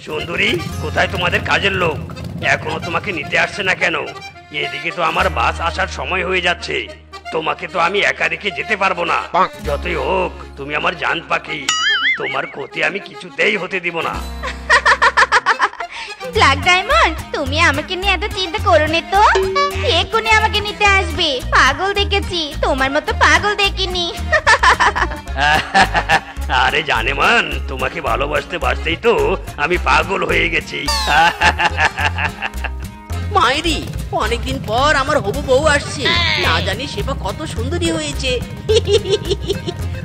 সুন্দরী, কোথায় তোমাদের কাজের লোক? এখনো তোমাকে নিতে আসছে না কেন? এদিকে তো আমার বাস আসার সময় হয়ে যাচ্ছে। তোমাকে তো আমি একা রেখে যেতে পারবো না। যতই হোক তুমি আমার জান পাখি, তোমার ক্ষতি আমি কিছুতেই হতে দিব না। ব্ল্যাক ডায়মন্ড, তুমি আমাকে নিয়ে এত চিন্তা করো না তো। এক্ষুনি আমাকে নিতে আসবে। পাগল দেখেছি, তোমার মতো পাগল দেখিনি। আরে জানেমান, তোমাকে ভালোবাসতে বাসতেই তো আমি পাগল হয়ে গেছি। মায়েরি, অনেকদিন পর আমার হবু বউ আসছে। না জানি সেবা কত সুন্দরী হয়েছে।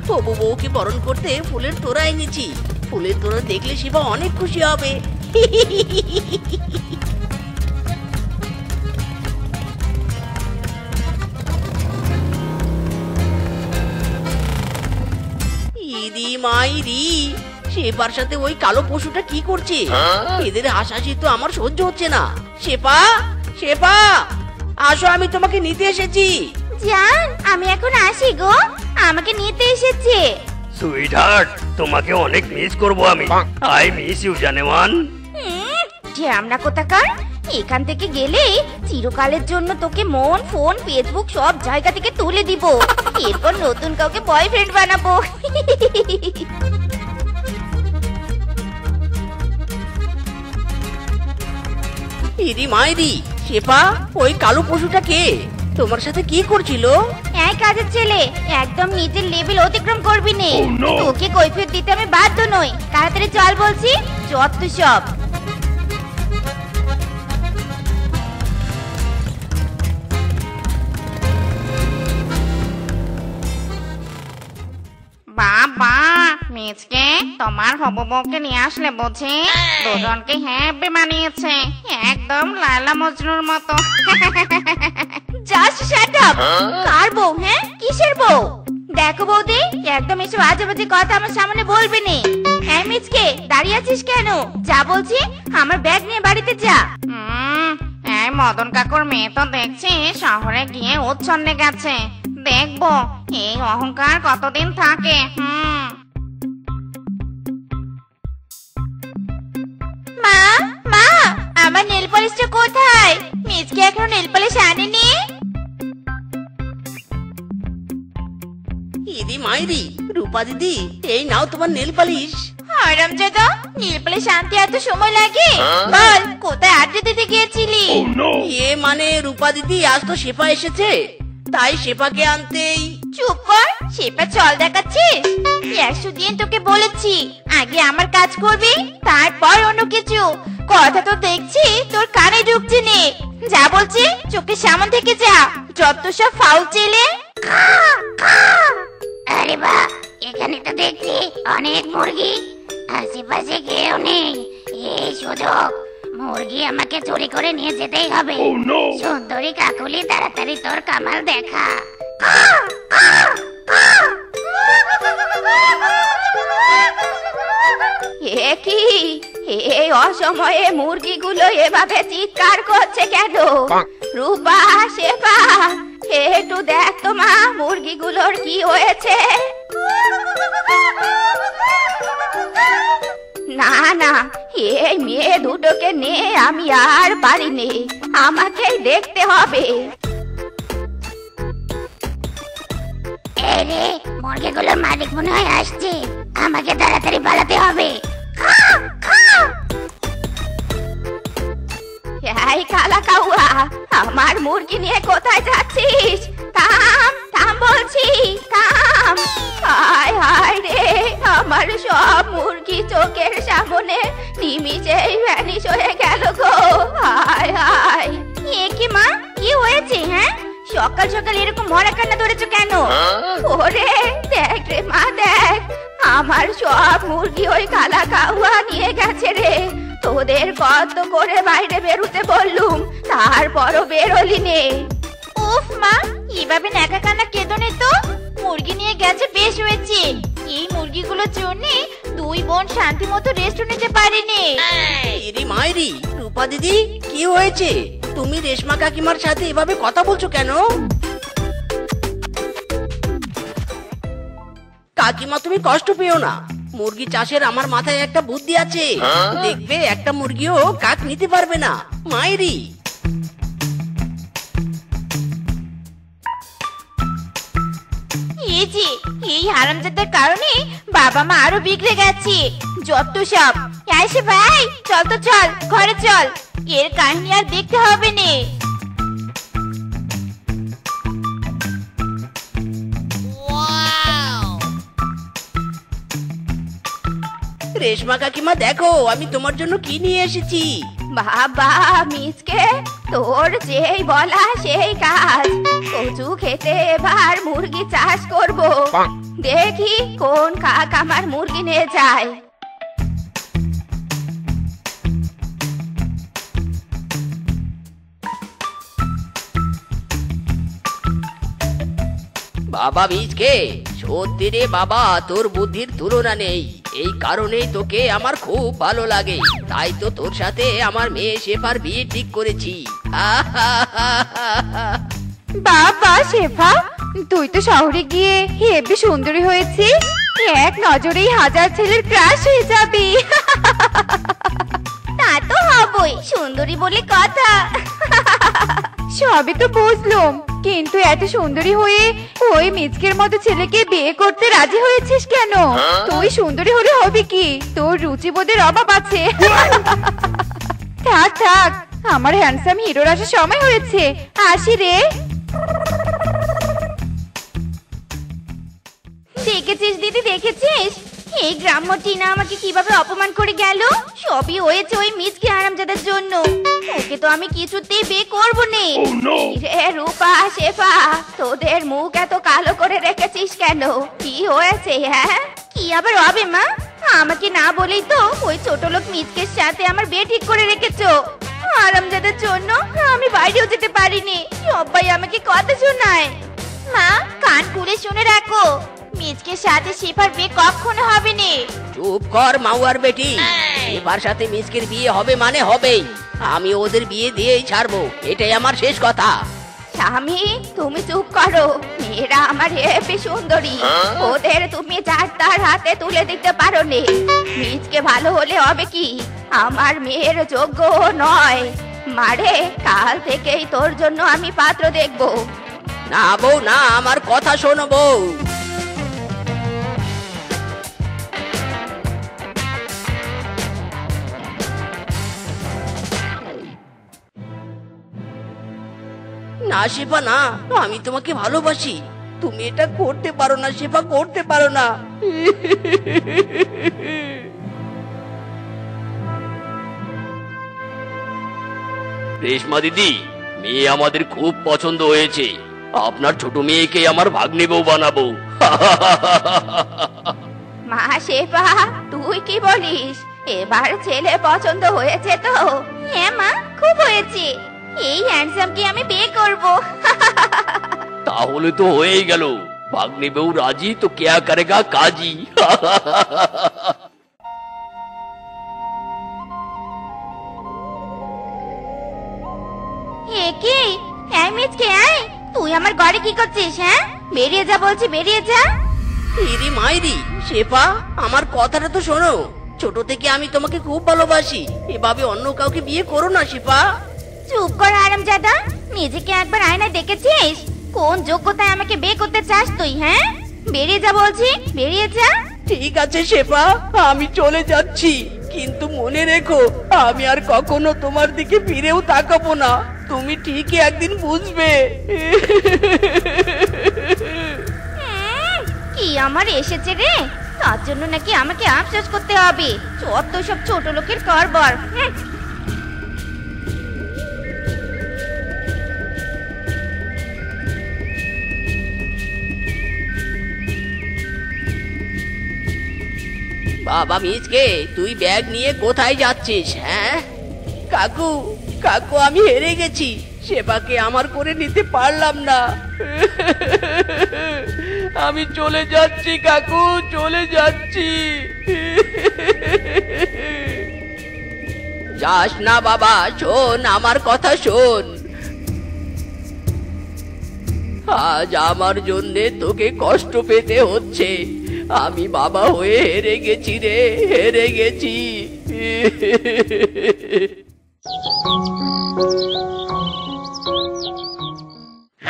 হবু বউকে বরণ করতে ফুলের তোড়া এনেছি। ফুলের তোড়া দেখলে সেবা অনেক খুশি হবে। ইদি মাইরি, শেফার সাথে ওই কালো পশুটা কি করছে? এদের হাসাহাসি তো আমার সহ্য হচ্ছে না। শেফা, শেফা, আসো, আমি তোমাকে নিতে এসেছি। জান, আমি এখন আসি গো। আমাকে নিতে এসেছে। সুইটহার্ট, তোমাকে অনেক মিস করব আমি। আই মিস ইউ জানেমান। যে আমরা কোথাকার, এখান থেকে গেলে চিরকালের জন্য তোকে মন, ফোন, ফেসবুক সব জায়গা থেকে তুলে দিব। এরপর নতুন কাউকে বয়ফ্রেন্ড বানাবো। ইদি মাইরি, শেফা, ওই কালো পশুটা কে? তোমার সাথে কি করছিল? এই কাজের ছেলে, একদম নিজের লেভেল অতিক্রম করবি নে। তোকে কৈফিয়ত দিতে আমি বাধ্য নই। তাড়াতাড়ি চল বলছি। যত সব। বাবা, মিচকে তোমার হবু বউকে নিয়ে আসলে বুঝি? দুজনকে হ্যাপি বানিয়েছে, একদম লায়লা মজনুর মতো। Just shut up. কার বউ? হ্যাঁ, কিসের বউ? দেখো বৌদি, একদম এসব আজে বাজে কথা আমার সামনে বলবি না। হ্যাঁ মিচকে, দাঁড়িয়ে আছিস কেন? যা বলছি, আমার ব্যাগ নিয়ে বাড়িতে যা। এই মদন কাকুর মেয়ে তো দেখছি শহরে গিয়ে উচ্ছন্নে গেছে। দেখবো এই অহংকার কতদিন থাকে। মা, মা, আমার নেল পলিশটা কোথায়? মিচকে এখনো নেল পলিশ আনেনি। ইদি মাইরি, রূপা দিদি, এই নাও তোমার নেল পালিশ। হারামজাদা, নেল পলিশ আনতে এত সময় লাগে? বল, কোথায় আড্ডা দিতে গিয়েছিলি? এ মানে রূপা দিদি, আজ তো শেফা এসেছে, তাই শেফাকে আনতেই। চুপ কর, শেফা চল দেখাচ্ছিস? 100 দিন তোকে বলেছি আগে আমার কাজ করবি, তারপর অন্য কিছু। কথা তো দেখছি তোর কানে ঢুকছে নে। যা বলছি, চোখের সামনে থেকে যা। যত সব ফাউল ছেলে। আরে বাহ, এখানে তো দেখছি অনেক মুরগি। আশেপাশে কেউ নেই। এই সুযোগ, মুরগি আমাকে চুরি করে নিয়ে যেতেই হবে। সুন্দরী কাকুলি, তাড়াতাড়ি তোর কামাল দেখা। এ কি, এই অসময়ে মুরগিগুলো এভাবে চিৎকার করছে কেন? রূপা, শেফা, একটু দেখ তো মা, মুরগিগুলোর কি হয়েছে? না না, এই মেয়ে দুটোকে নিয়ে আমি আর পারিনি, আমাকেই দেখতে হবে। এই রে, মুরগিগুলোর মালিক মনে হয় আসছে। আমাকে তাড়াতাড়ি পালাতে হবে। এই কালা কাউয়া, আমার মুরগি নিয়ে কোথায় যাচ্ছিস? থাম, থাম বলছি, থাম। হায় হায় রে, আমার সব মুরগি চোখের সামনে নিমিষেই ভ্যানিশ হয়ে গেল গো। হায় হায়। এ কি মা, কি হয়েছে? হ্যাঁ, সকাল সকাল এরকম মরা কান্না ধরেছো কেন? ওরে দেখ রে মা, দেখ, আমার সব মুরগি ওই কালা কাউয়া নিয়ে গেছে রে। তোদের কত করে বাইরে বেরোতে বললুম, তারপরও বেরোলি নে। উফ মা, এভাবে ন্যাকা কান্না কেঁদো নে তো। মুরগি নিয়ে গেছে, বেশ হয়েছে। এই মুরগিগুলোর জন্য দুই বোন শান্তি মতো রেস্ট নিতে পারিনি। এরি মায়েরি, রূপা দিদি, কি হয়েছে? তুমি রেশমা কাকিমার সাথে এভাবে কথা বলছো কেন? কাকিমা, তুমি কষ্ট পেও না। মুরগি চাষের আমার মাথায় একটা বুদ্ধি আছে। দেখবে একটা মুরগিও কাক নিতে পারবে না। মাইরি এই যে এই হারামজাদার কারণে বাবা মা আরো বিগড়ে গেছে। যত সব আসে ভাই, চল তো চল, ঘরে চল, এর কাহিনী আর দেখতে হবে না। রেশমা কাকিমা, দেখো আমি তোমার জন্য কি নিয়ে এসেছি। বাবা মিসকে, তোর যেই বলা সেই কাজ। কচু খেতে এবার মুরগি চাষ করব। দেখি কোন কাক আমার মুরগি নিয়ে যায়। বাবা বীজকে, সত্যি রে বাবা, তোর বুদ্ধির তুলনা নেই। এই কারণেই তোকে আমার খুব ভালো লাগে। তাই তো তোর সাথে আমার মেয়ে শেফার বিয়ে ঠিক করেছি। বাবা শেফা, তুই তো শহরে গিয়ে হেবি সুন্দরী হয়েছিস। এক নজরেই হাজার ছেলের ক্রাশ হয়ে যাবি। তা তো হবই, সুন্দরী বলে কথা। সবই তো বুঝলাম, কিন্তু এত সুন্দরী হয়ে ওই মিচকের মতো ছেলেকে বিয়ে করতে রাজি হয়েছিস কেন? তুই সুন্দরী হলে হবে কি, তোর রুচিবোধের অভাব আছে। থাক থাক, আমার হ্যান্ডসাম হিরোর আসার সময় হয়েছে, আসি রে। দেখেছিস দিদি, দেখেছিস এই গ্রাম্য টিনা আমাকে কিভাবে অপমান করে গেল? সবই হয়েছে ওই মিচকে হারামজাদার জন্য। ওকে তো আমি কিছুতেই বিয়ে করবো না। রে রূপা, শেফা, তোদের মুখ এত কালো করে রেখেছিস কেন? কি হয়েছে? হ্যাঁ, কি আবার হবে মা? আমাকে না বলেই তো ওই ছোট লোক মিচকের সাথে আমার বিয়ে ঠিক করে রেখেছো। হারামজাদার জন্য আমি বাইরেও যেতে পারিনি। সবাই আমাকে কথা শোনায়। মা, কান খুলে শুনে রাখো, মিচকের সাথে শেফার বিয়ে কখনো হবে না। চুপ কর মাউয়ার বেটি, শেফার সাথে মিচকের বিয়ে হবে মানে হবেই। আমি ওদের বিয়ে দিয়েই ছাড়বো, এটাই আমার শেষ কথা। স্বামী, তুমি চুপ করো। মেয়েরা আমার হেবি সুন্দরী, ওদের তুমি যার তার হাতে তুলে দিতে পারো নে। মিচকে ভালো হলে হবে কি, আমার মেয়ের যোগ্য নয়। মারে, কাল থেকেই তোর জন্য আমি পাত্র দেখবো। না বউ না, আমার কথা শোনো বউ। না শেফা না, আমি তোমাকে ভালোবাসি। তুমি এটা করতে পারো না শেফা, করতে পারো না। রেশমা দিদি, মেয়ে আমাদের খুব পছন্দ হয়েছে। আপনার ছোট মেয়েকে আমার ভাগ্নে বউ বানাবো। মা শেফা, তুই কি বলিস? এবার ছেলে পছন্দ হয়েছে তো? হ্যাঁ মা, খুব হয়েছে। এই হ্যান্ডসামকে আমি বিয়ে করব। তাহলে তো হয়েই গেল। ভাগ্নে বউ রাজি তো কেয়া করেগা কাজী। এ কি? এই মিচকে, আয়, তুই আমার ঘরে কি করছিস? হ্যাঁ, বেরিয়ে যা বলছি, বেরিয়ে যা। ইরি মাইরি, শেফা আমার কথাটা তো শোনো। ছোট থেকে আমি তোমাকে খুব ভালোবাসি। এভাবে অন্য কাউকে বিয়ে করো না শেফা। চুপ কর হারামজাদা, নিজেকে একবার আয়নায় দেখেছিস? কোন যোগ্যতায় আমাকে বিয়ে করতে চাস তুই? হ্যাঁ, বেরিয়ে যা বলছি, বেরিয়ে যা। ঠিক আছে শেফা, আমি চলে যাচ্ছি, কিন্তু মনে রেখো আমি আর কখনো তোমার দিকে ফিরেও তাকাবো না। তুমি ঠিকই একদিন বুঝবে। কি আমার এসেছে রে, তার জন্য নাকি আমাকে আফসোস করতে হবে? যত সব ছোট লোকের কারবার। বাবা মিচকে, তুই ব্যাগ নিয়ে কোথায় যাচ্ছিস? হ্যাঁ কাকু, কাকু আমি হেরে গেছি, সেবাকে আমার করে নিতে পারলাম না। আমি চলে যাচ্ছি কাকু, চলে যাচ্ছি। যাস না বাবা, শোন আমার কথা শোন। আজ আমার জন্যে তোকে কষ্ট পেতে হচ্ছে। আমি বাবা হয়ে হেরে গেছি রে, হেরে গেছি।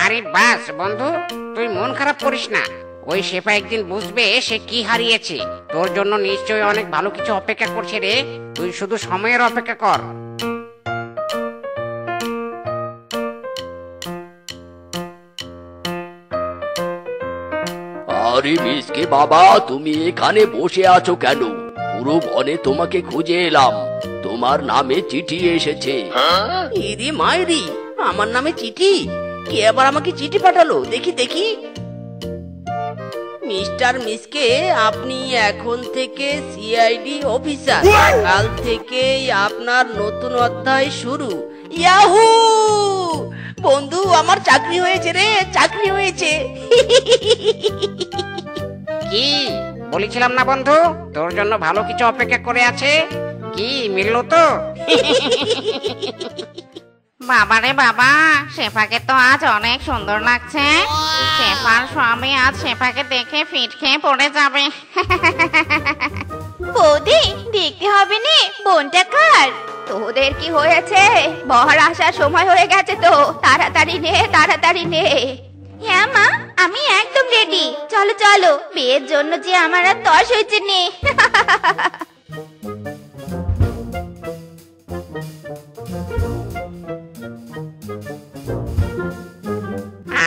আরে বাস বন্ধু, তুই মন খারাপ করিস না। ওই শেফা একদিন বুঝবে সে কি হারিয়েছে। তোর জন্য নিশ্চয়ই অনেক ভালো কিছু অপেক্ষা করছে রে। তুই শুধু সময়ের অপেক্ষা কর। আরে মিসকে বাবা, তুমি এখানে বসে আছো কেন? পুরো বনে তোমাকে খুঁজে এলাম, তোমার নামে চিঠি এসেছে। ইরি মাইরি, আমার নামে চিঠি? কে আবার আমাকে চিঠি পাঠালো? দেখি দেখি। মিস্টার মিসকে, আপনি এখন থেকে সিআইডি অফিসার। কাল থেকেই আপনার নতুন অধ্যায় শুরু। ইয়াহু! বন্ধু, আমার চাকরি হয়েছে রে, চাকরি হয়েছে। কি বলেছিলাম না বন্ধু, তোর জন্য ভালো কিছু অপেক্ষা করে আছে। কি মিললো তো? বাবারে বাবা, শেফাকে তো আজ অনেক সুন্দর লাগছে। শেফার স্বামী আজ শেফাকে দেখে ফিট খেয়ে পড়ে যাবে। বৌদি, দেখতে হবে নি বোনটা কার। তোদের কি হয়েছে? বহর আসার সময় হয়ে গেছে তো, তাড়াতাড়ি নে, তাড়াতাড়ি নে। হ্যাঁ মা, আমি একদম রেডি। চলো চলো, বিয়ের জন্য যে আমার আর তর হয়েছে নে।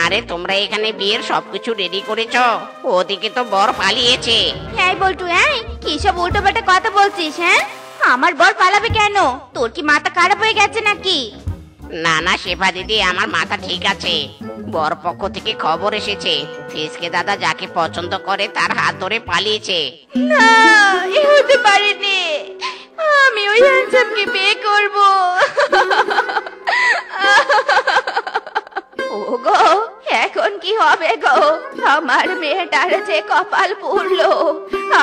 আরে তোমরা এখানে বিয়ের সবকিছু রেডি করেছো? ওদিকে তো বর পালিয়েছে। এই বল্টু, কি সব উল্টোপাল্টা কথা বলছিস? হ্যাঁ, আমার বর পালাবে কেন? তোর কি মাথা খারাপ হয়ে গেছে নাকি? না না শেফা দিদি, আমার মাথা ঠিক আছে। বর পক্ষ থেকে খবর এসেছে ফিসকে দাদা যাকে পছন্দ করে তার হাত ধরে পালিয়েছে। না, এ হতে পারেনি। আমি ওই হ্যান্ডসামকে বিয়ে করব। ওগো, এখন কি হবে গো? আমার মেয়েটার যে কপাল পুড়লো,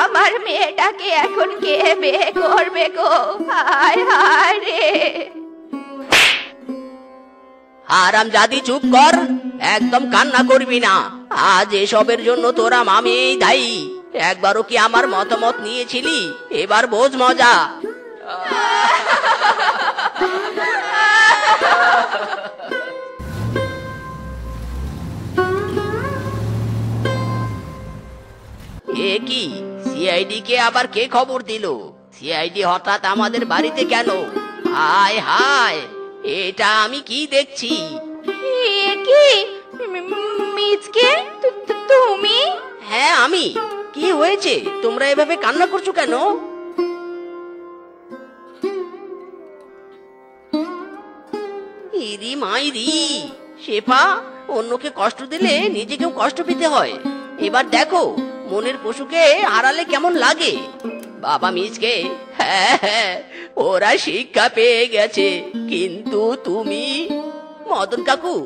আমার মেয়েটাকে এখন কে বিয়ে করবে গো? হায় হায় রে। আরাম জাদি, চুপ কর, একদম কান্না করবি না। আজ এসবের জন্য তোরা মামি দায়ী। একবারও কি আমার মতামত নিয়েছিলি? এবার বোঝ মজা। এ কি, সিআইডি কে আবার কে খবর দিল? সিআইডি হঠাৎ আমাদের বাড়িতে কেন? হায় হায়, এটা আমি কি দেখছি? এ কি, মিচকে তুমি? হ্যাঁ আমি। কি হয়েছে? তোমরা এভাবে কান্না করছো কেন? ইরি মাইরি, শেফা, অন্যকে কষ্ট দিলে নিজেকেও কষ্ট পেতে হয়। এবার দেখো মনের পশুকে হারালে কেমন লাগে। বাবা মিচকে, হ্যাঁ হ্যাঁ, ওরা শিক্ষা পেয়ে গেছে, কিন্তু তুমি? মদন কাকু,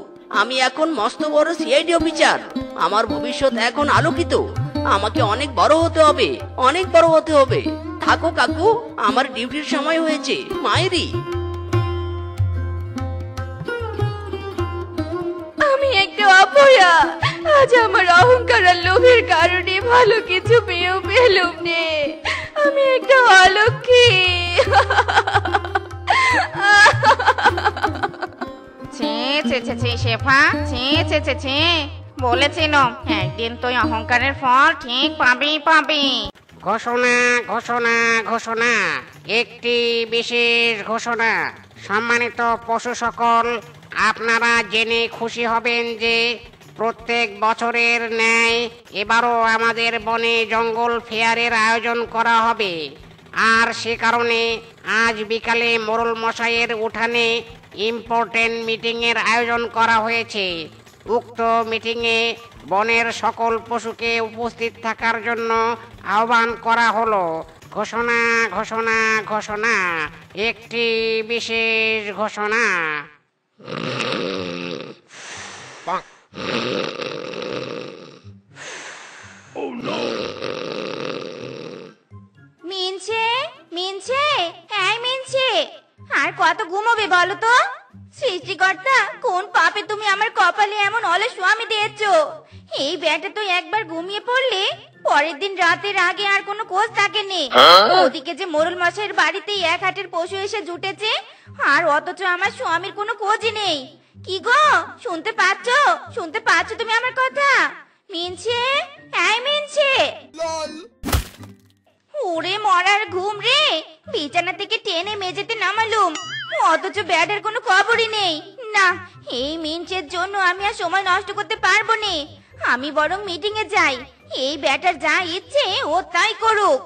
আমি এখন মস্ত বড় সিআইডি অফিসার। আমার ভবিষ্যৎ এখন আলোকিত। আমাকে অনেক বড় হতে হবে, অনেক বড় হতে হবে। থাকো কাকু, আমার ডিউটির সময় হয়েছে। মায়েরি, আমি একটা অপয়া। আজ আমার অহংকার আর লোভের কারণে ভালো কিছু পেয়েও পেলুম নে। আমি একটা অলক্ষী। ছি ছি ছি ছি শেফা, ছি ছি ছি ছি। বলেছিলাম একদিন তুই অহংকারের ফল ঠিক পাবি। ঘোষণা ঘোষণা ঘোষণা, একটি বিশেষ ঘোষণা। সম্মানিত পশু সকল, আপনারা জেনে খুশি হবেন যে প্রত্যেক বছরের ন্যায় এবারও আমাদের বনে জঙ্গল ফেয়ারের আয়োজন করা হবে। আর সে কারণে আজ বিকালে মোড়ল মশাইয়ের উঠানে ইম্পর্টেন্ট মিটিংয়ের আয়োজন করা হয়েছে। উক্ত মিটিংয়ে বনের সকল পশুকে উপস্থিত থাকার জন্য আহ্বান করা হলো। ঘোষণা ঘোষণা ঘোষণা, একটি বিশেষ ঘোষণা। মিনছে, মিনছে, এই মিনছে, আর কত ঘুমোবে বলো তো? সৃষ্টিকর্তা, কোন পাপে তুমি আমার কপালে এমন অলস স্বামী দিয়েছো? এই ব্যাটা তো একবার ঘুমিয়ে পড়লে পরের দিন রাতের আগে আর কোনো খোঁজ থাকেনি। ওদিকে যে মোরল মশাইয়ের বাড়িতেই এক হাটের পশু এসে জুটেছে, আর অথচ আমার স্বামীর কোনো খোঁজই নেই। কি গো, শুনতে পাচ্ছো? শুনতে পাচ্ছো তুমি আমার কথা? মিনছে, এই মিনছে। ওরে মরার ঘুম রে, বিছানা থেকে টেনে মেঝেতে নামালুম, অথচ ব্যাডের কোনো খবরই নেই। না, এই মিনচের জন্য আমি আর সময় নষ্ট করতে পারবো না। আমি বরং মিটিং এ যাই। এই ব্যাটার যা ইচ্ছে ও তাই করুক।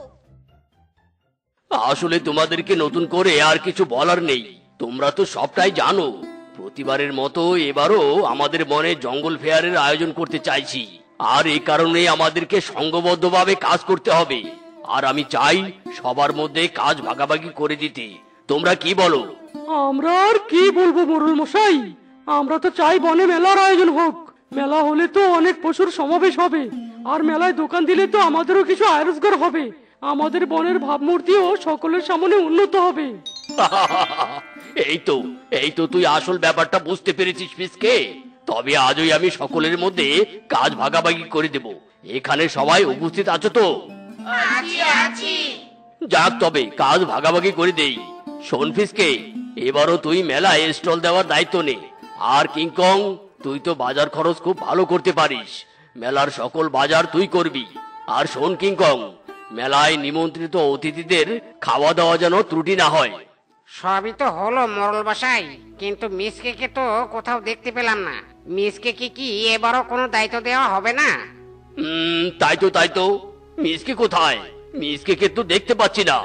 আসলে তোমাদেরকে নতুন করে আর কিছু বলার নেই, তোমরা তো সবটাই জানো। প্রতিবারের মতো এবারও আমাদের মনে জঙ্গল ফেয়ারের আয়োজন করতে চাইছি, আর এই কারণে আমাদেরকে সংঘবদ্ধভাবে কাজ করতে হবে। আর আমি চাই সবার মধ্যে কাজ ভাগাভাগি করে দিতে। তোমরা কি বলো? আমরা আর কি বলবো মোরল মশাই, আমরা তো চাই বনে মেলার আয়োজন হোক। মেলা হলে তো অনেক পশুর সমাবেশ হবে, আর মেলায় দোকান দিলে তো আমাদেরও কিছু আয় রোজগার হবে। আমাদের বনের ভাবমূর্তিও সকলের সামনে উন্নত হবে। এই তো তুই আসল ব্যাপারটা বুঝতে পেরেছিস পিসকে। তবে আজই আমি সকলের মধ্যে কাজ ভাগাভাগি করে দেব। এখানে সবাই উপস্থিত আছো তো? যাক, তবে কাজ ভাগাভাগি করে দেই। শোন ফিসকে, এবারও তুই মেলায় স্টল দেওয়ার দায়িত্ব নে। আর কিংকং, তুই তো বাজার খরচ খুব ভালো করতে পারিস, মেলার সকল বাজার তুই করবি। আর শোন কিংকং, মেলায় নিমন্ত্রিত অতিথিদের খাওয়া দাওয়া যেন ত্রুটি না হয়। সবই তো হলো মোরল মশাই, কিন্তু মিসকে তো কোথাও দেখতে পেলাম না। মিসকে কি এবারও কোনো দায়িত্ব দেওয়া হবে না? তাই তো মিসকে কোথায়? মিসকে তো দেখতে পাচ্ছি না।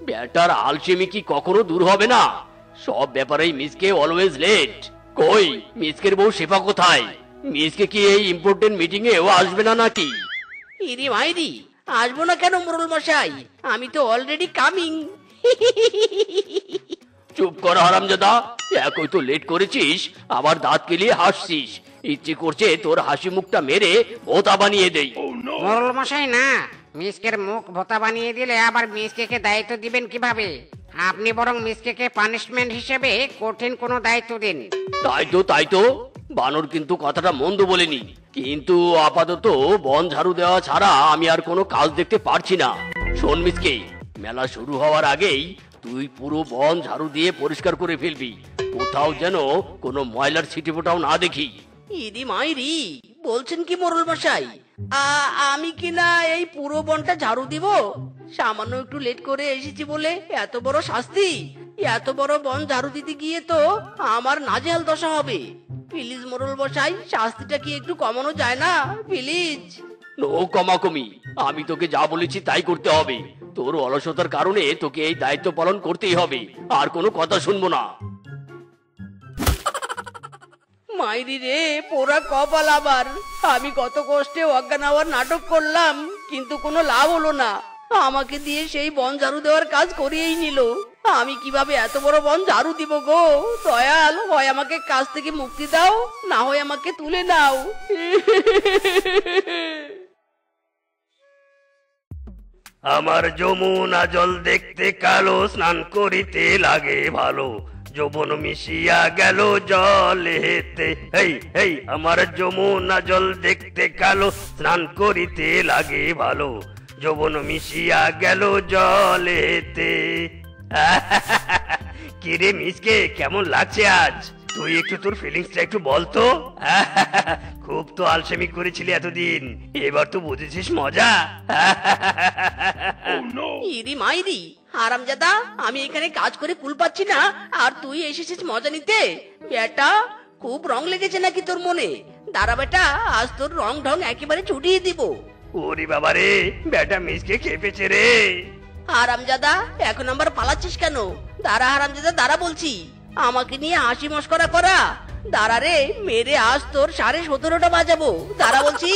ব্যাটার আলসেমি কি কখনো দূর হবে না? সব ব্যাপারেই মিসকে অলওয়েজ লেট। কই মিসকের বউ শেফা কোথায়? মিসকে কি এই ইম্পর্টেন্ট মিটিং এও আসবে না নাকি? ইরি মাইরি, আসবো না কেন মোরল মশাই? আমি তো অলরেডি কামিং। চুপ কর হারামজাদা, একই তো লেট করেছিস, আবার দাঁত কেলিয়ে হাসছিস। ইচ্ছে করছে তোর হাসি মুখটা মেরে ভোতা বানিয়ে দেই। মোরল মশাই না, মিসকের মুখ ভোতা বানিয়ে দিলে আবার মিসকে দায়িত্ব দিবেন কিভাবে? আপনি বরং মিসকে পানিশমেন্ট হিসেবে কঠিন কোনো দায়িত্ব দিন। তাই তো বানর কিন্তু কথাটা মন্দ বলেনি, কিন্তু আপাতত বন ঝাড়ু দেওয়া ছাড়া আমি আর কোনো কাজ দেখতে পারছি না। শোন মিসকে, মেলা শুরু হওয়ার আগেই তুই পুরো বন ঝাড়ু দিয়ে পরিষ্কার করে ফেলবি, কোথাও যেন কোনো ময়লার ছিটেফোঁটাও না দেখি। ইরি মাইরি, বলছেন কি মোরল মশাই? আমি কি না এই পুরো বনটা ঝাড়ু দিব? সামান্য একটু লেট করে এসেছি বলে এত বড় শাস্তি? এত বড় বন ঝাড়ু দিতে গিয়ে তো আমার নাজেহাল দশা হবে। প্লিজ মোরল মশাই, শাস্তিটা কি একটু কমানো যায় না? প্লিজ। নো কমাকমি, আমি তোকে যা বলেছি তাই করতে হবে। তোর অলসতার কারণে তোকে এই দায়িত্ব পালন করতেই হবে, আর কোনো কথা শুনবো না। মাইরি রে, পোড়া কপাল আবার। আমি কত কষ্টে অজ্ঞান হওয়ার নাটক করলাম, কিন্তু কোনো লাভ হলো না। আমাকে দিয়ে সেই বন ঝাড়ু দেওয়ার কাজ করিয়েই নিল। আমি কিভাবে এত বড় বন ঝাড়ু দিব গো? দয়াল, হয় আমাকে কাজ থেকে মুক্তি দাও, না হয় আমাকে তুলে নাও। আমার যমুনা জল দেখতে কালো, স্নান করিতে লাগে ভালো, যৌবন মিশিয়া গেল জলেতে। এই আমার যমুনা জল দেখতে কালো, স্নান করিতে লাগে ভালো, যৌবন মিশিয়া গেল জলেতে। কিরে মিসকে, কেমন লাগছে আজ? তুই একটু তোর ফিলিংসটা একটু বলতো। খুব তো আলসেমি করেছিলি এতদিন, এবার তো বুঝেছিস মজা। ইরি মাইরি, হারামজাদা, আমি এখানে কাজ করে কুল পাচ্ছি না, আর তুই এসেছিস মজা নিতে? বেটা, খুব রং লেগেছে নাকি তোর মনে? দাঁড়া বেটা, আজ তোর রং ঢং একেবারে ছুটিয়ে দিব। ওরে বাবা রে, বেটা মিসকে খেপেছে রে। হারামজাদা, এখন আমার পালাচ্ছিস কেন? দাঁড়া হারামজাদা, দাঁড়া বলছি। আমাকে নিয়ে হাসি মস্করা করা? দাঁড়া রে, মেরে আজ তোর 17:30টা বাজাবো। দাঁড়া বলছি।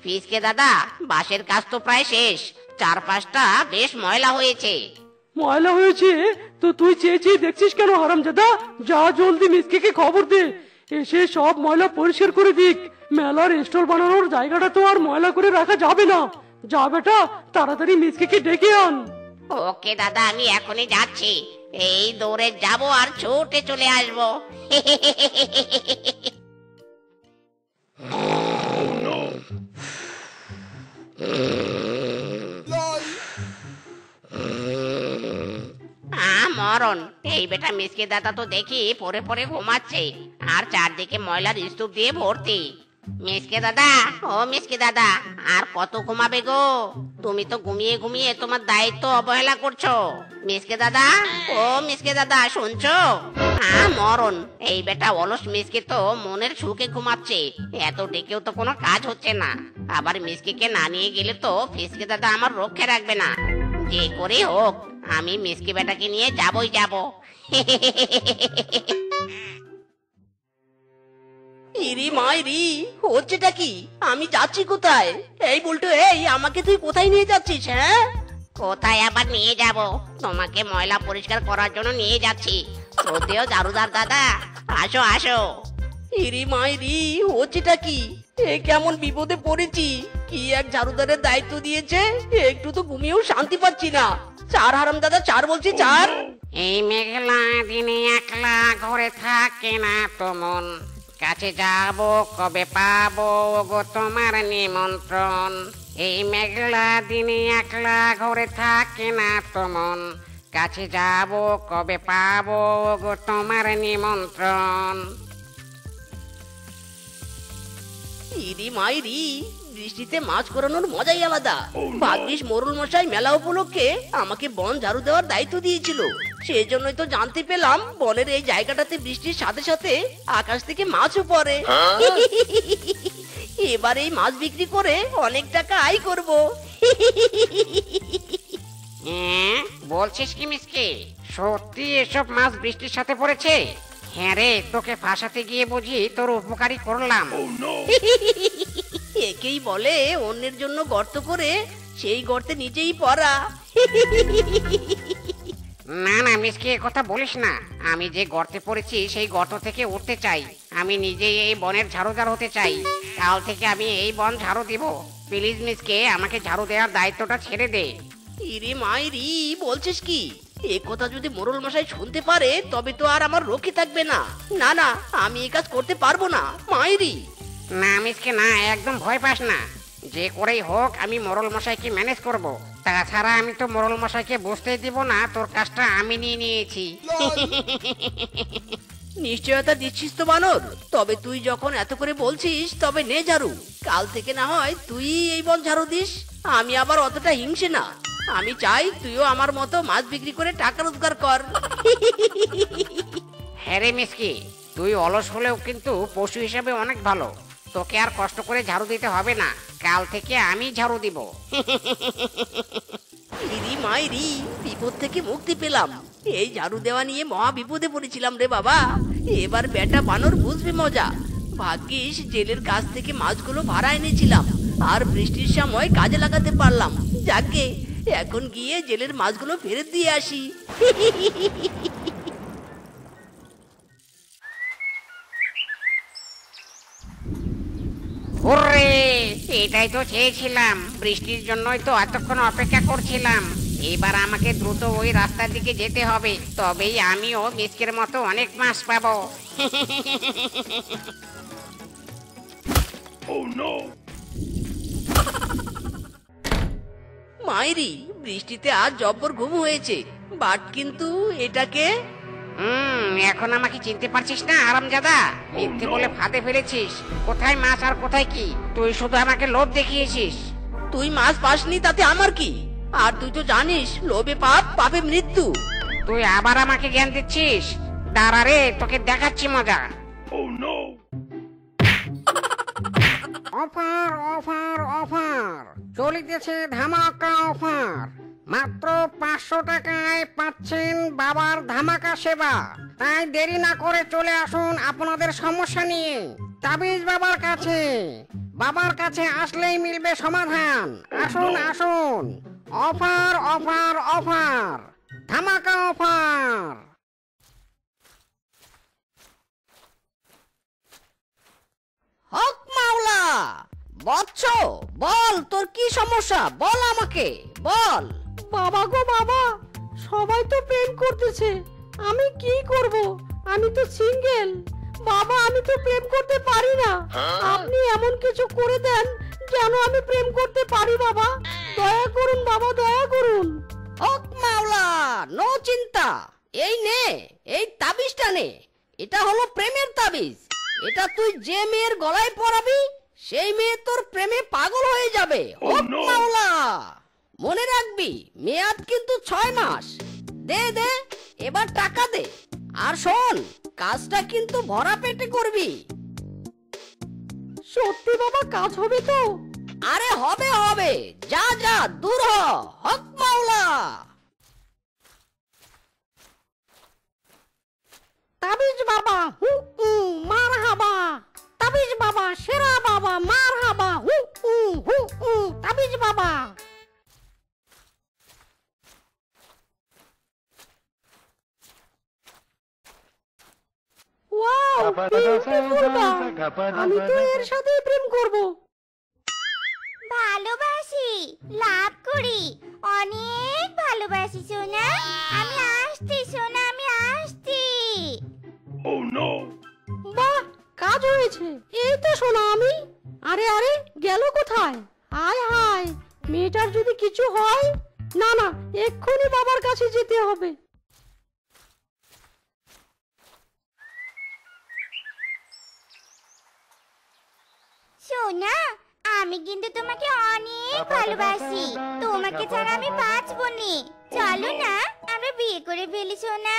ফিসকে দাদা, বাঁশের কাজ তো প্রায় শেষ। চারপাশটা বেশ ময়লা হয়েছে। ময়লা হয়েছে তো তুই চেয়ে দেখছিস কেন হারামজাদা? যা জলদি মিসকে খবর দে, এসে সব ময়লা পরিষ্কার করে দিক। মেলার স্টল বানানোর জায়গাটা তো আর ময়লা করে রাখা যাবে না। যা বেটা, তাড়াতাড়ি মিসকে ডেকে আন। ওকে দাদা, আমি এখনই যাচ্ছি। এই দৌড়ে যাব আর ছুটে চলে আসবো। মরণ, এই বেটা মিসকে দাদা তো দেখি পরে পরে ঘুমাচ্ছে, আর চারদিকে ময়লার স্তূপ দিয়ে ভর্তি। মিসকে দাদা, ও মিসকে দাদা, আর কত ঘুমাবে গো? তুমি তো ঘুমিয়ে ঘুমিয়ে তোমার দায়িত্ব অবহেলা করছো। মিসকে দাদা, ও মিসকে দাদা, শুনছো? মরণ, এই বেটা অলস মিসকে তো মনের সুখে ঘুমাচ্ছে, এত ডেকেও তো কোনো কাজ হচ্ছে না। আবার মিসকে না নিয়ে গেলে তো ফিসকে দাদা আমার রক্ষে রাখবে না। যে করে হোক আমি মিসকে বেটাকে নিয়ে যাবই যাব। ইরি মাইরি, হচ্ছেটা কি? আমি যাচ্ছি কোথায়? এই বলতো, এই আমাকে তুই কোথায় নিয়ে যাচ্ছিস? হ্যাঁ, কোথায় আবার নিয়ে যাব? তোমাকে ময়লা পরিষ্কার করার জন্য নিয়ে যাচ্ছি। শ্রদ্ধেয় ঝাড়ুদার দাদা, আসো আসো। ইরি মাইরি, হচ্ছেটা কি? এ কেমন বিপদে পড়েছি! কি এক ঝাড়ুদারের দায়িত্ব দিয়েছে, একটু তো ঘুমিয়েও শান্তি পাচ্ছি না। চার হারাম দাদা, চার বলছি, চার। এই মেঘলা দিনে একলা ঘরে থাকে না তো মন, কাছে যাব কবে পাবো গো তোমার নিমন্ত্রণ। এই মেঘলা দিনে একলা ঘরে থাকে না তো মন, কাছে যাব কবে পাবো গো তোমার নিমন্ত্রণ। ইরি মাইরি, বৃষ্টিতে মাছ করানোর মজাই আলাদা। ভাগ্যিস মোরল মশাই মেলা উপলক্ষে আমাকে বন ঝাড়ু দেওয়ার দায়িত্ব দিয়েছিল, সেই জন্যই তো জানতে পেলাম বনের এই জায়গাটাতে বৃষ্টির সাথে সাথে আকাশ থেকে মাছও পড়ে। এবার এই মাছ বিক্রি করে অনেক টাকা আয় করব। বলছিস কি মিসকে, সত্যি এসব মাছ বৃষ্টির সাথে পড়েছে? হ্যাঁ রে, তোকে ফাঁসাতে গিয়ে বুঝি তোর উপকারী করলাম। একেই বলে অন্যের জন্য গর্ত করে সেই গর্তে নিজেই পড়া। না না মিসকে, কথা বলিস না। আমি যে গর্তে পড়েছি সেই গর্ত থেকে উঠতে চাই। আমি নিজেই এই বনের ঝাড়ুদার হতে চাই। কাল থেকে আমি এই বন ঝাড়ু দিব। প্লিজ মিসকে, আমাকে ঝাড়ু দেওয়ার দায়িত্বটা ছেড়ে দে। ইরে মাইরি, বলছিস কি? এ কথা যদি মোরল মশাই শুনতে পারে তবে তো আর আমার রক্ষে থাকবে না। না না, আমি এই কাজ করতে পারবো না মাইরি। না মিসকে না, একদম ভয় পাস না। যে করেই হোক আমি মোরল মশাইকে ম্যানেজ করব। তাছাড়া আমি তো মোরল মশাইকে বুঝতেই দিব না তোর কাজটা আমি নিয়ে নিয়েছি। নিশ্চয়তা দিচ্ছিস তো বানর? তবে তুই যখন এত করে বলছিস তবে নে ঝাড়ু। কাল থেকে না হয় তুই এই বন ঝাড়ু দিস। আমি আবার অতটা হিংসে না। আমি চাই তুইও আমার মতো মাছ বিক্রি করে টাকা রোজগার কর। হ্যাঁ রে মিসকি, তুই অলস হলেও কিন্তু পশু হিসাবে অনেক ভালো। তোকে আর কষ্ট করে ঝাড়ু দিতে হবে না, কাল থেকে আমি ঝাড়ু দিব। ইরি মাইরি, বিপদ থেকে মুক্তি পেলাম। এই ঝাড়ু দেওয়া নিয়ে মহা বিপদে পড়েছিলাম রে বাবা। এবার বেটা বানর বুঝবে মজা। ভাগ্যিস জেলের কাছ থেকে মাছগুলো ভাড়া এনেছিলাম, আর বৃষ্টির সময় কাজে লাগাতে পারলাম। যাকে এখন গিয়ে জেলের মাছগুলো ফেরত দিয়ে আসি। ওরে, এটাই তো চেয়েছিলাম। বৃষ্টির জন্যই তো এতক্ষণ অপেক্ষা করছিলাম। এবার আমাকে দ্রুত ওই রাস্তার দিকে যেতে হবে, তবেই আমিও মিসকের মতো অনেক মাছ পাবো। মাইরি, বৃষ্টিতে আজ জব্বর ঘুম হয়েছে। বাট কিন্তু এটাকে এখন আমাকে চিনতে পারছিস না আরামজাদা? মিথ্যে বলে ফাঁদে ফেলেছিস। কোথায় মাছ আর কোথায় কি? তুই শুধু আমাকে লোভ দেখিয়েছিস। তুই মাছ পাসনি তাতে আমার কি? আর তুই তো জানিস লোভে পাপ, পাপে মৃত্যু। তুই আবার আমাকে জ্ঞান দিচ্ছিস? দাঁড়া রে, তোকে দেখাচ্ছি মজা। অফার অফার অফার চলিতেছে, ধামাকা অফার। মাত্র 500 টাকায় পাচ্ছেন বাবার ধামাকা সেবা। তাই দেরি না করে চলে আসুন আপনাদের সমস্যা নিয়ে তাবিজ বাবার কাছে। বাবার কাছে আসলেই মিলবে সমাধান। আসুন আসুন, অফার অফার অফার, ধামাকা অফার। হক মাওলা, বৎস বল, তোর কি সমস্যা? বল আমাকে, বল। বাবা গো বাবা, সবাই তো প্রেম করতেছে, আমি কি করব? আমি তো সিঙ্গেল। বাবা, আমি তো প্রেম করতে পারি না। আপনি এমন কিছু করে দেন যেন আমি প্রেম করতে পারি। বাবা দয়া করুন, বাবা দয়া করুন। হক মাওলা, নো চিন্তা, এই নে, এই তাবিজটা নে। এটা হলো প্রেমের তাবিজ। এটা তুই যে মেয়ের গলায় পরাবি সেই মেয়ে তোর প্রেমে পাগল হয়ে যাবে। হক মাওলা। মনে রাখবি মেয়াদ কিন্তু 6 মাস। দে দে, এবার টাকা দে। আর শোন, কাজটা কিন্তু ভরা পেটে করবি। সত্যি বাবা, কাজ হবে তো? আরে হবে হবে, যা যা দূর হ। হক মাওলা। তাবিজ বাবা হু হু মারহাবা, তাবিজ বাবা সেরা বাবা মারহাবা, হু হু তাবিজ বাবা। ওয়াও, বিউটিফুল গান। আমি তো এর সাথে প্রেম করব। ভালোবাসি, লাভ করি, অনেক ভালোবাসি সোনা। আমি আসছি সোনা, আমি আসছি। বাহ, কাজ হয়েছে। এই তো শোনা আমি। আরে আরে, গেল কোথায়? হায় হায়, মেয়েটার যদি কিছু হয়। না না, এক্ষুনি বাবার কাছে যেতে হবে। সোনা, আমি কিন্তু তোমাকে অনেক ভালোবাসি। তোমাকে ছাড়া আমি বাঁচবো নি। চলো না, আমরা বিয়ে করে ফেলি সোনা।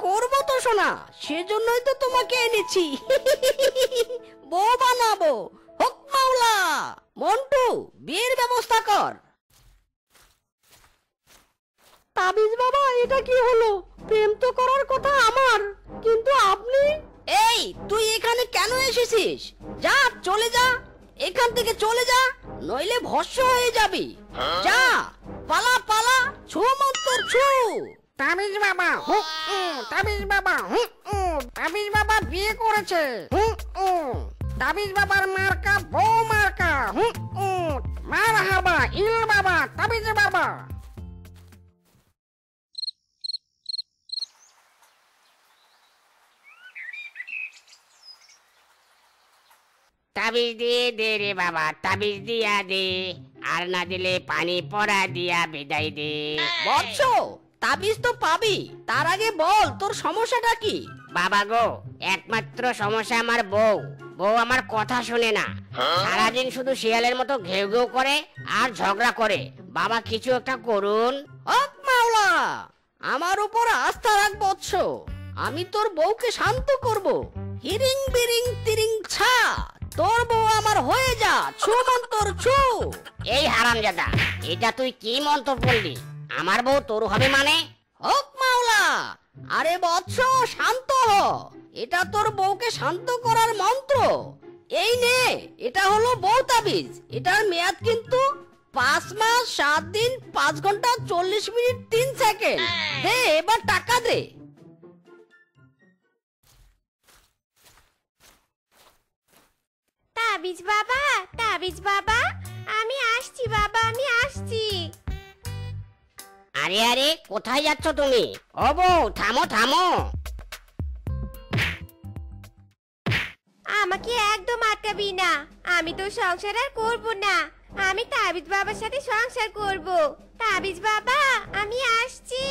করবো তো শোনা, সেজন্যই তো তোমাকে এনেছি। বউ বানাবো। হক মাওলা। মন্টু, বিয়ের ব্যবস্থা কর। তাবিজ বাবা, এটা কি হলো? প্রেম তো করার কথা আমার, কিন্তু আপনি। এই, তুই এখানে কেন এসেছিস? যা, চলে যা, এখান থেকে চলে যা, নইলে ভস্ম হয়ে যাবি। যা, পালা পালা, ছু মন্তর ছু। তাবিজ বাবা হু তাবিজ বাবা হু তাবিজ বাবা বিয়ে করেছে। হু তাবিজ বাবার মার্কা বউ মার্কা। হু মারহাবা ইল বাবা, তাবিজ বাবা। তাবিজ দিয়ে দে রে বাবা, তাবিজ দিয়া দে, আর না দিলে পানি পড়া দিয়া বিদায় দে। বৎস, তাবিজ তো পাবি, তার আগে বল তোর সমস্যাটা কি? বাবা গো, একমাত্র সমস্যা আমার বউ। বউ আমার কথা শুনে না, সারাদিন শুধু শিয়ালের মতো ঘেউ ঘেউ করে আর ঝগড়া করে। বাবা কিছু একটা করুন। হক মাওলা, আমার উপর আস্থা রাখ বৎস। আমি তোর বউকে শান্ত করব। হিরিং বিরিং তিরিং ছা, তোর বউ আমার হয়ে যা। ছু মন্তর ছু। এই হারামজাদা, এটা তুই কি মন্ত্র পড়লি? আমার বউ তোর হবে মানে? হক মাওলা, আরে বৎস শান্ত হ। এটা তোর বউকে শান্ত করার মন্ত্র। এই নে, এটা হলো বউ তাবিজ। এটার মেয়াদ কিন্তু 5 মাস 7 দিন 5 ঘন্টা 40 মিনিট 3 সেকেন্ড। দে, এবার টাকা দে। তাবিজ বাবা, তাবিজ বাবা, আমি আসছি বাবা, আমি আসছি। আরে আরে, কোথায় যাচ্ছ তুমি? ও বউ, থামো থামো। আমাকে একদম আটকাবি না। আমি তো সংসার আর করবো না। আমি তাবিজ বাবার সাথে সংসার করব। তাবিজ বাবা, আমি আসছি।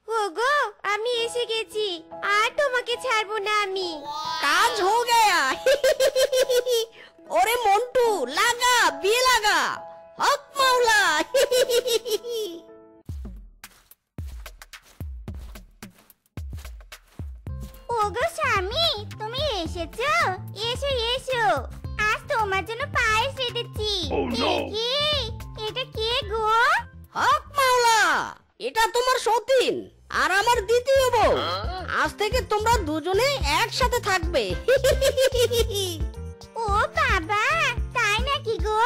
ওগো, আমি এসে গেছি। আর তোমাকে ছাড়বো না আমি। কাজ হো গয়া। ওরে মন্টু, লাগা, বিয়ে লাগা। হক মাওলা। ওগো স্বামী, তুমি এসেছো? এসো এসো, আজ তোমার জন্য পায়েস রেঁধেছি। এটা কে গো? হক মাওলা, এটা তোমার সতীন আর আমার দ্বিতীয় বউ। আজ থেকে তোমরা দুজনে একসাথে থাকবে। ও বাবা, তাই নাকি গো?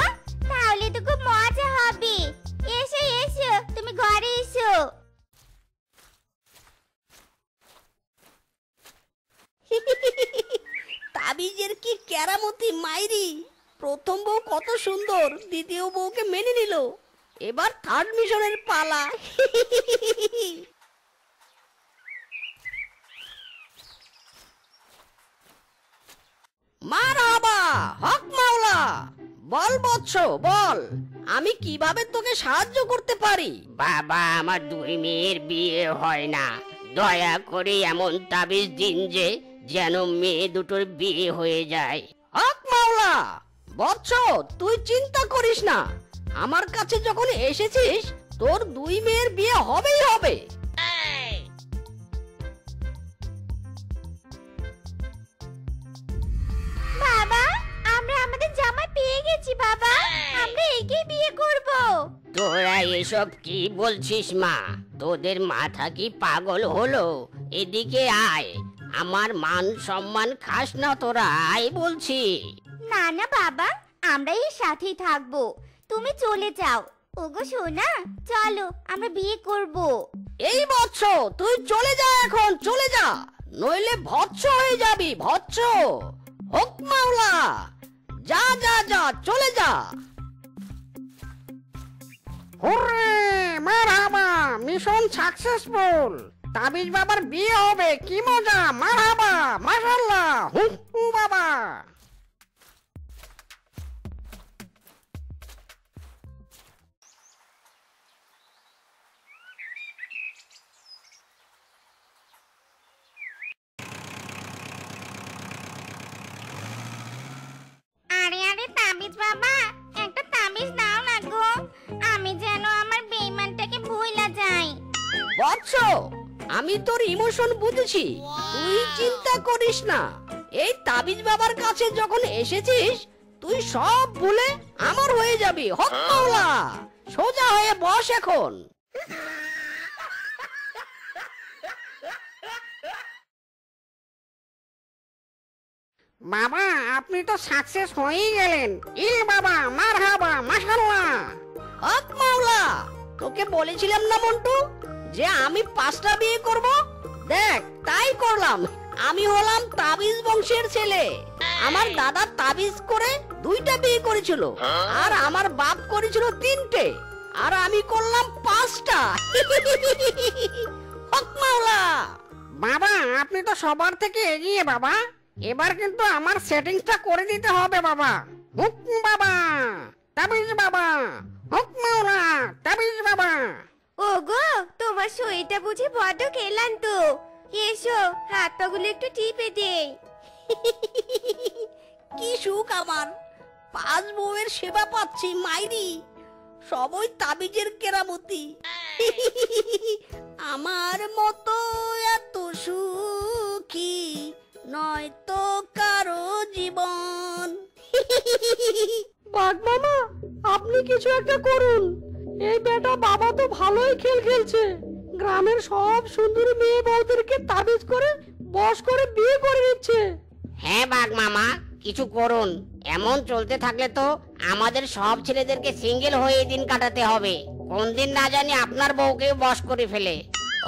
তাহলে তো খুব মজা হবে। এসো এসো, তুমি ঘরে এসো। তাবিজের কি কেরামতি মাইরি। প্রথম বউ কত সুন্দর, দ্বিতীয় বউকে মেনে নিল। এবার থার্ড মিশনের পালা। মারহাবা, হক মাওলা। বল বৎস বল, আমি কিভাবে তোকে সাহায্য করতে পারি? বাবা, আমার দুই মেয়ের বিয়ে হয় না, দয়া করে এমন তাবিজ দিন যে যেন মেয়ে দুটোর বিয়ে হয়ে যায়। হক মাওলা! বৎস, তুই চিন্তা করিস না, আমার কাছে যখন এসেছিস তোর দুই মেয়ের বিয়ে হবেই হবে। বাবা, আমরা আমাদের জামাই পেয়ে গেছি বাবা, আমরা একে বিয়ে করব। তোরা এসব কি বলছিস মা? তোদের মাথা কি পাগল হলো? এদিকে আয়, আমার মান সম্মান খাস না তোরা, আয় বলছি। না না বাবা, আমরা এর সাথেই থাকবো, তুমি চলে যাও। ওগো সোনা, চলো আমরা বিয়ে করব। এই বৎস, তুই চলে যা, এখন চলে যা, নইলে ভৎস হয়ে যাবি, ভৎস। হক মাওলা! যা যা যা, চলে যা। হুররে, মারহাবা, মিশন সাকসেসফুল। তাবিজ বাবার বিয়ে হবে, কি মজা! মারহাবা, মাশাআল্লাহ, হু বাবা। আরে আরে তাবিজ বাবা, একটা তাবিজ দাও না গো, আমি যেন আমার বেঈমানটাকে ভুইলা যাই। বৎস, আমি তোর ইমোশন বুঝেছি, তুই চিন্তা করিস না। এই তাবিজ বাবার কাছে যখন এসেছিস তুই সব ভুলে আমার হয়ে যাবি। হক মাওলা! সোজা হয়ে বস এখন। বাবা, আপনি তো সাকসেস হয়েই গেলেন। ইল বাবা, মারহাবা, মাশাআল্লাহ। হক মাওলা! তোকে বলেছিলাম না মন্টু যে আমি 5টা বিয়ে করব? দেখ, তাই করলাম। আমি হলাম তাবিজ বংশের ছেলে। আমার দাদা তাবিজ করে 2টা বিয়ে করেছিল, আর আমার বাপ করেছিল 3টে, আর আমি করলাম 5টা। হক মাওলা! বাবা, আপনি তো সবার থেকে এগিয়ে বাবা। এবার কিন্তু আমার সেটিংসটা করে দিতে হবে বাবা। হুকুম বাবা, তাবিজ বাবা, হুক মাওলা, তাবিজ বাবা। ওগো, তোমার শরীরটা বুঝি বড্ড ক্লান্ত, এসো হাত পাগুলো একটু টিপে দেই। কি সুখ আমার, 5 বউয়ের সেবা পাচ্ছি মাইরি, সবই তাবিজের কেরামতি। আমার মতো এত সুখী নয় তো কারো জীবন। বাঘ মামা, আপনি কিছু একটা করুন। এই বেটা বাবা তো ভালোই খেল খেলছে, গ্রামের সব সুন্দরী মেয়ে বউদেরকে তাবিজ করে বশ করে বিয়ে করে নিচ্ছে। হ্যাঁ বাঘ মামা, কিছু করুন। এমন চলতে থাকলে তো আমাদের সব ছেলেদেরকে সিঙ্গেল হয়ে দিন কাটাতে হবে। কোন দিন না জানি আপনার বউকেও বশ করে ফেলে।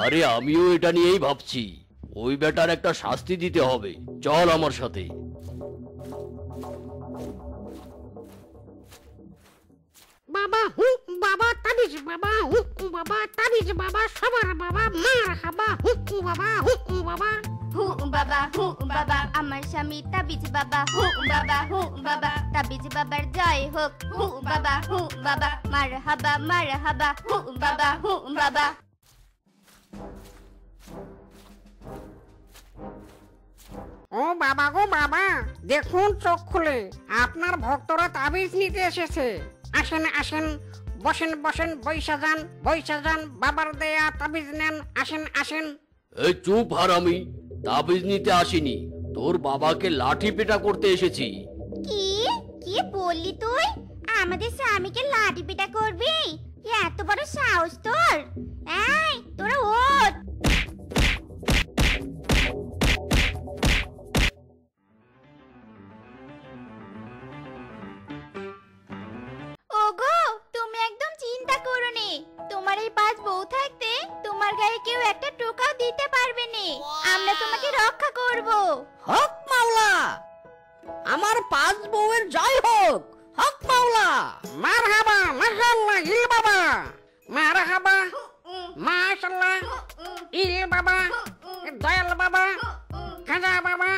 আরে আমিও এটা নিয়েই ভাবছি, ওই বেটার একটা শাস্তি দিতে হবে। চল আমার সাথে। বাবা হুক বাবা, তাবিজ বাবা, হুক বাবা, তাবিজ বাবা, সবার বাবা, মারহাবা, হুক বাবা, হুক বাবা। হু বাবা, হু বাবা, আমার স্বামী তাবিজ বাবা, হু বাবা, হু বাবা, তাবিজ বাবার জয় হোক। হু বাবা, হু বাবা, মারহাবা মারহাবা, হু বাবা, হু বাবা। ও বাবা গো বাবা, দেখুন চোখ খুলে, আপনার ভক্তরা তাবিজ নিতে এসেছে। আসেন আসেন, বসেন বসেন, বৈশা যান, বাবার দেয়া তাবিজ নেন, আসেন আসেন। এই চুপ হারামি, তাবিজ নিতে আসিনি, তোর বাবাকে লাঠি পেটা করতে এসেছি। কি কি বললি তুই? আমাদের স্বামীকে লাঠি পিটা করবি? এত বড় সাহস তোর! এই তোরা ওঠ! ওগো, তুমি একদম চিন্তা করো নি, তোমার এই 5 বউ থাকতে তোমার গায়ে কেউ একটা টোকাও দিতে পারবে না। আমরা তোমাকে রক্ষা করব। হক মাওলা! আমার 5 বউয়ের জয় হোক। হক মাওলা! মারহাবা, মাশাআল্লাহ, ইল বাবা, মারহাবা, মাশাআল্লাহ, ইল বাবা, দয়াল বাবা, খাজা বাবা।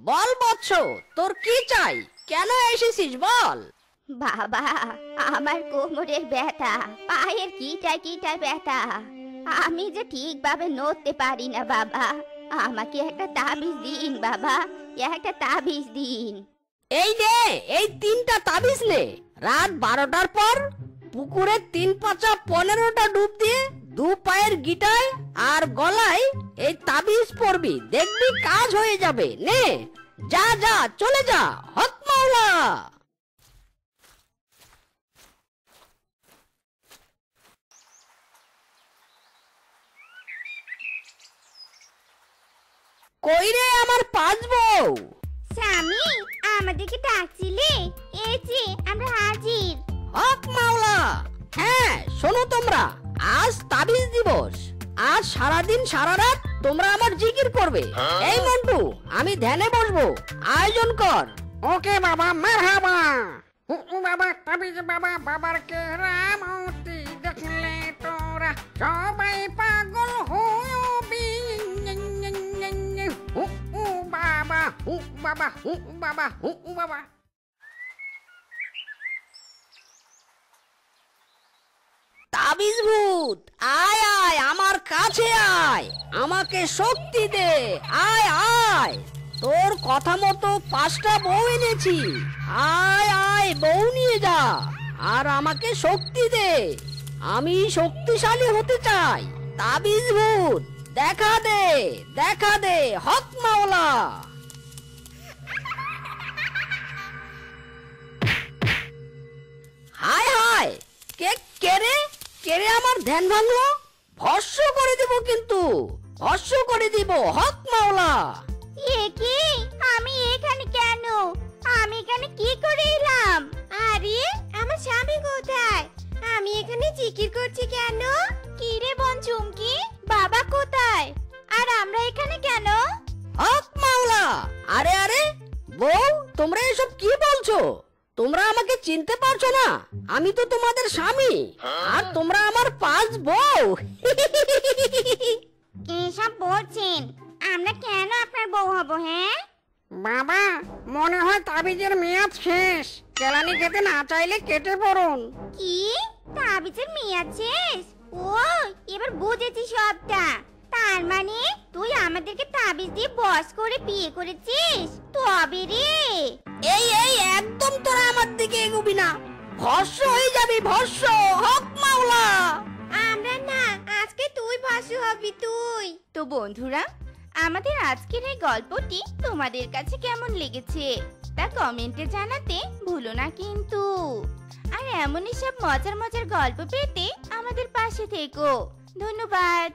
বল বৎস, তোর কি চাই? কেন এসেছিস বল? বাবা, আমার কোমরের ব্যথা, পায়ের কিটায় ব্যথা, আমি যে ঠিকভাবে নড়তে পারি না বাবা। আমাকে একটা তাবিজ দিন বাবা, একটা তাবিজ দিন। এই নে, এই 3টা তাবিজ নে। রাত 12টার পর পুকুরে 3 পাঁচা 15টা ডুব দিয়ে 2 পায়ের গিটায় আর গলায় এই তাবিজ পরবি, দেখবি কাজ হয়ে যাবে। নে, যা যা, চলে যা, হক মাওলা। কই রে আমার 5 বউ? স্বামী, আমাদেরকে ডাকছিলে? এই যে আমরা হাজির। হক মাওলা। হ্যাঁ, শোনো তোমরা, আজ তাবিজ দিবস। আজ সারাদিন সারা রাত তোমরা আমার জিকির করবে। এই মন্টু, আমি ধ্যানে বসবো, আয়োজন কর। ওকে বাবা, মারহাবা। বাবা তাবিজ বাবা, বাবার কেরামতি দেখলে তোরা সবাই পাগল হবি। বাবা, বাবা, বাবা, বাবা। তাবিজ ভূত, আয় আয়, আমার কাছে আয়, আমাকে শক্তি দে, আয় আয়। তোর কথা মতো 5টা বউ এনেছি, আয় আয়, বউ নিয়ে যা আর আমাকে শক্তি দে। আমি শক্তিশালী হতে চাই। তাবিজ ভূত, দেখা দে, দেখা দে, হক মাওলা। হায় হায়, কে কে রে আমার ধ্যান ভাঙলো? ভস্ম করে দিব, কিন্তু ভস্ম করে দিব, হক মাওলা। এ কি? আমি এখানে কেন? আমি এখানে কি করে এলাম? আরে, আমার স্বামী কোথায়? আমি এখানে জিকির করছি কেন? কি রে বোন চুমকি, বাবা কোথায়? আর আমরা এখানে কেন? হক মাওলা। আরে আরে বউ, তোমরা এসব কি বলছো? তোমরা আমাকে চিনতে পারছো না? আমি তো তোমাদের স্বামী, আর তোমরা আমার 5 বউ। এসব বলছেন? আমরা কেন আপনার বউ হব? হ্যাঁ বাবা, মনে হয় তাবিজের মেয়াদ শেষ। কেলানি খেতে না চাইলে কেটে পড়ুন। কি? তাবিজের মেয়াদ শেষ? ও, এবার বুঝেছি সবটা। তার মানে তুই আমাদেরকে তাবিজ দিয়ে বস করে বিয়ে করেছিস? তবে রে, এই এই, একদম তোরা আমার দিকে এগোবি না, ভস্ম হয়ে যাবি, ভস্ম, হক মাওলা। আমরা না, আজকে তুই ভাসু হবি তুই। তো বন্ধুরা, আমাদের আজকের এই গল্পটি তোমাদের কাছে কেমন লেগেছে তা কমেন্টে জানাতে ভুলো না কিন্তু। আর এমনই সব মজার মজার গল্প পেতে আমাদের পাশে থেকো। ধন্যবাদ।